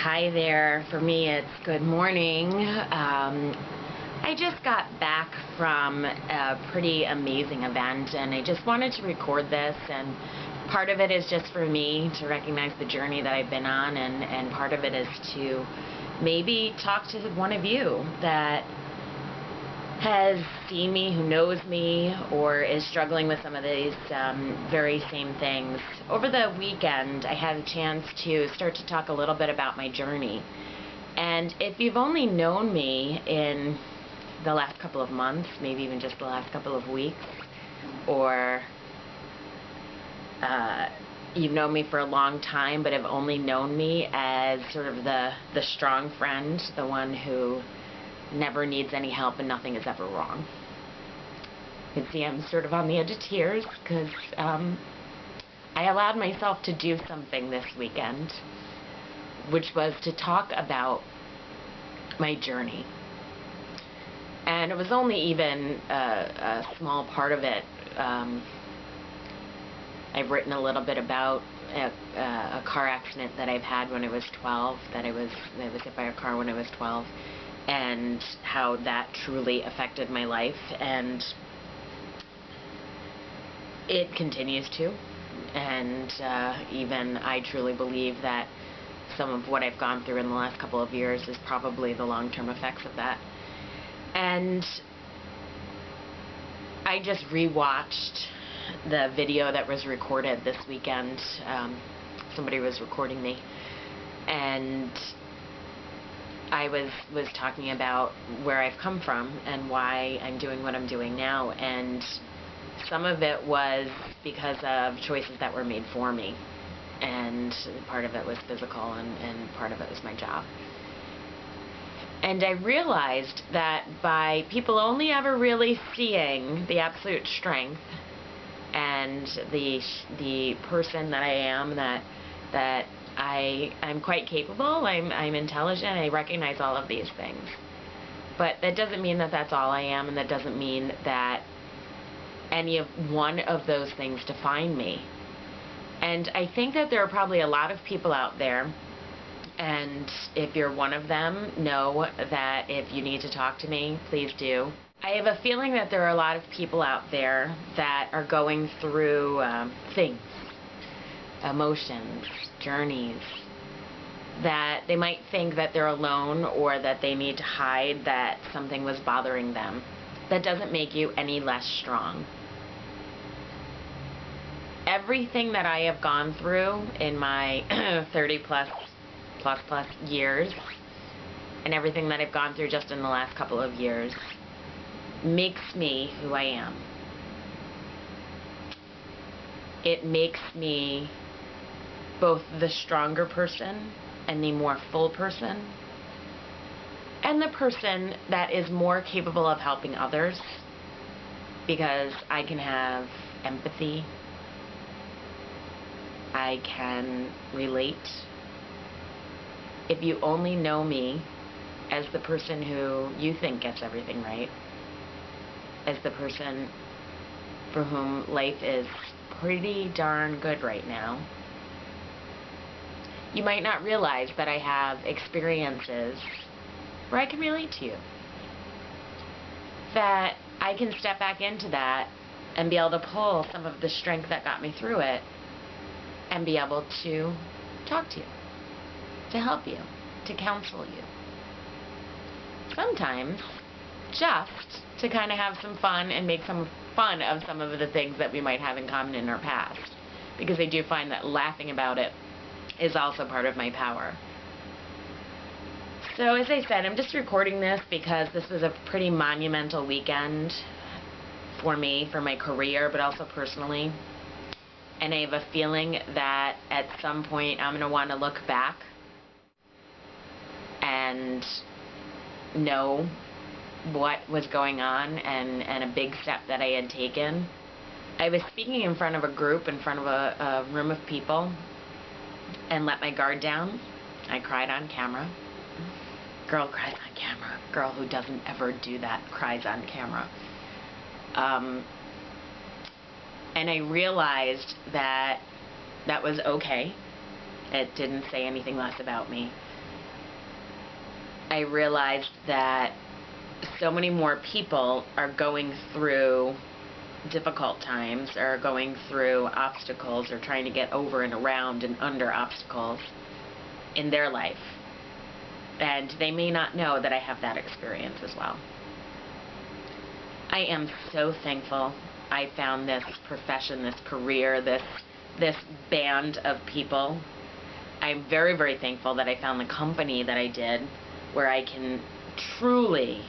Hi there. For me, it's good morning. I just got back from a pretty amazing event, and I just wanted to record this. And part of it is just for me to recognize the journey that I've been on, and part of it is to maybe talk to one of you that has seen me, who knows me, or is struggling with some of these very same things. Over the weekend, I had a chance to start to talk a little bit about my journey. And if you've only known me in the last couple of months, maybe even just the last couple of weeks, or you've known me for a long time but have only known me as sort of the strong friend, the one who never needs any help and nothing is ever wrong. You can see I'm sort of on the edge of tears because I allowed myself to do something this weekend, which was to talk about my journey. And it was only even a small part of it. I've written a little bit about a car accident that I've had when I was 12, that I was hit by a car when I was 12, and how that truly affected my life, and it continues to. And even I truly believe that some of what I've gone through in the last couple of years is probably the long-term effects of that. And I just rewatched the video that was recorded this weekend. Somebody was recording me, and I was talking about where I've come from and why I'm doing what I'm doing now, and some of it was because of choices that were made for me, and part of it was physical, and part of it was my job. And I realized that by people only ever really seeing the absolute strength and the person that I am, that I'm quite capable, I'm intelligent, I recognize all of these things. But that doesn't mean that that's all I am, and that doesn't mean that any of one of those things define me. And I think that there are probably a lot of people out there, and if you're one of them, know that if you need to talk to me, please do. I have a feeling that there are a lot of people out there that are going through things, emotions, journeys, that they might think that they're alone, or that they need to hide that something was bothering them. That doesn't make you any less strong. Everything that I have gone through in my 30 plus years, and everything that I've gone through just in the last couple of years, makes me who I am. It makes me both the stronger person and the more full person, and the person that is more capable of helping others, because I can have empathy, I can relate. If you only know me as the person who you think gets everything right, as the person for whom life is pretty darn good right now, you might not realize that I have experiences where I can relate to you. That I can step back into that and be able to pull some of the strength that got me through it and be able to talk to you, to help you, to counsel you. Sometimes just to kind of have some fun and make some fun of some of the things that we might have in common in our past, because I do find that laughing about it is also part of my power. So as I said, I'm just recording this because this was a pretty monumental weekend for me, for my career, but also personally. And I have a feeling that at some point I'm going to want to look back and know what was going on, and a big step that I had taken. I was speaking in front of a group, in front of a room of people, and let my guard down. I cried on camera. Girl cries on camera. Girl who doesn't ever do that cries on camera. And I realized that that was okay. It didn't say anything less about me. I realized that so many more people are going through difficult times, or going through obstacles, or trying to get over and around and under obstacles in their life. And they may not know that I have that experience as well. I am so thankful I found this profession, this career, this band of people. I'm very, very thankful that I found the company that I did, where I can truly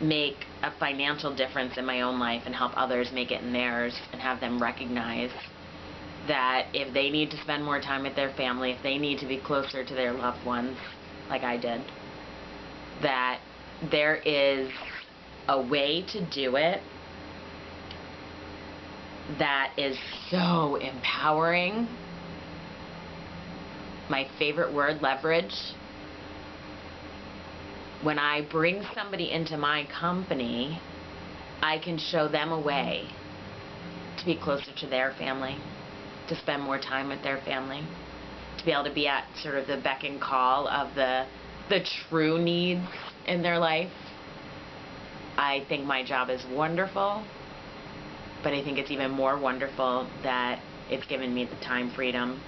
make a financial difference in my own life and help others make it in theirs, and have them recognize that if they need to spend more time with their family, if they need to be closer to their loved ones, like I did, that there is a way to do it that is so empowering. My favorite word, leverage. When I bring somebody into my company, I can show them a way to be closer to their family, to spend more time with their family, to be able to be at sort of the beck and call of the true needs in their life. I think my job is wonderful, but I think it's even more wonderful that it's given me the time freedom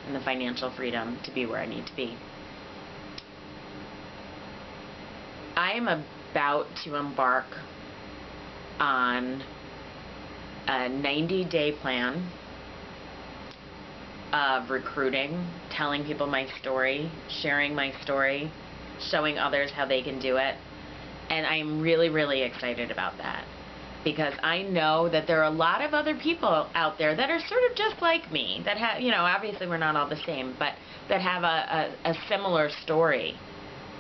and the financial freedom to be where I need to be. I am about to embark on a 90-day plan of recruiting, telling people my story, sharing my story, showing others how they can do it. And I am really, really excited about that, because I know that there are a lot of other people out there that are sort of just like me, that have, you know, obviously we're not all the same, but that have a similar story.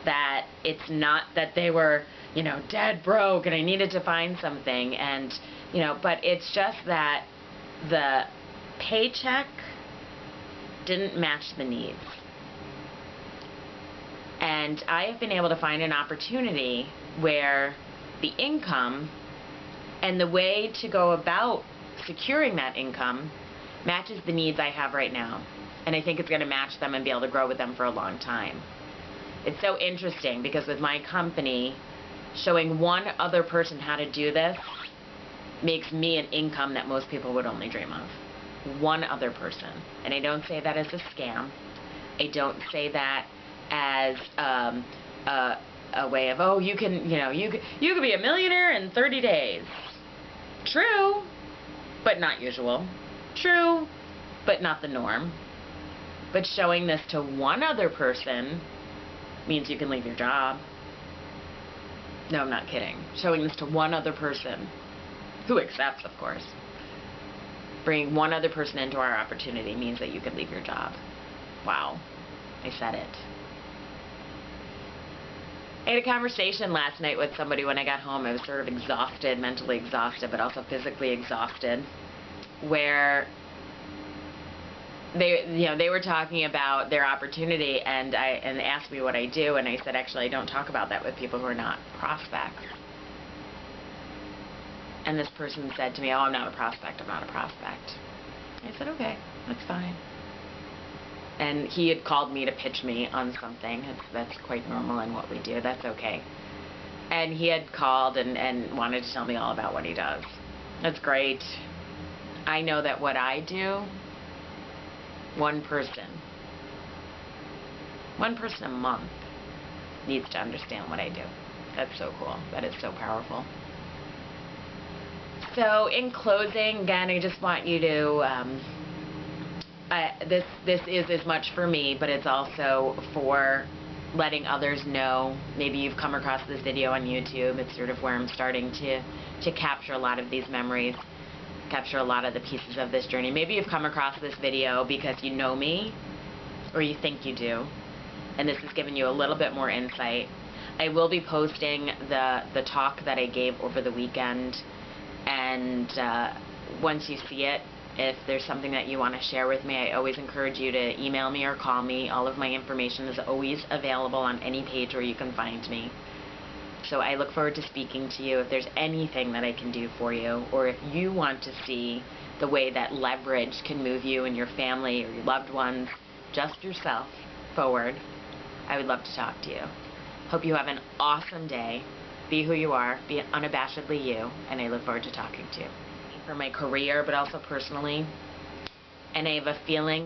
That it's not that they were, you know, dead broke and I needed to find something, and, you know, but it's just that the paycheck didn't match the needs. And I have been able to find an opportunity where the income and the way to go about securing that income matches the needs I have right now. And I think it's going to match them and be able to grow with them for a long time. It's so interesting because with my company, showing one other person how to do this makes me an income that most people would only dream of. One other person. And I don't say that as a scam. I don't say that as a way of, oh, you can, you know, you could be a millionaire in 30 days. True, but not usual. True, but not the norm. But showing this to one other person means you can leave your job. No, I'm not kidding. Showing this to one other person, who accepts, of course. Bringing one other person into our opportunity means that you can leave your job. Wow, I said it. I had a conversation last night with somebody when I got home. I was sort of exhausted, mentally exhausted, but also physically exhausted, where they were talking about their opportunity, and asked me what I do, and I said, actually, I don't talk about that with people who are not prospects. And this person said to me, oh, I'm not a prospect, I'm not a prospect. I said, okay, that's fine. And he had called me to pitch me on something. That's quite normal in what we do. That's okay. And he had called and wanted to tell me all about what he does. That's great. I know that what I do, one person a month needs to understand what I do. That's so cool. That is so powerful. So in closing, again, I just want you to, this is as much for me, but it's also for letting others know. Maybe you've come across this video on YouTube. It's sort of where I'm starting to capture a lot of these memories, capture a lot of the pieces of this journey. Maybe you've come across this video because you know me, or you think you do, and this has given you a little bit more insight. I will be posting the talk that I gave over the weekend, and once you see it, if there's something that you want to share with me, I always encourage you to email me or call me. All of my information is always available on any page where you can find me. So I look forward to speaking to you. If there's anything that I can do for you, or if you want to see the way that leverage can move you and your family or your loved ones, just yourself, forward, I would love to talk to you. Hope you have an awesome day. Be who you are. Be unabashedly you. And I look forward to talking to you. For my career, but also personally. And I have a feeling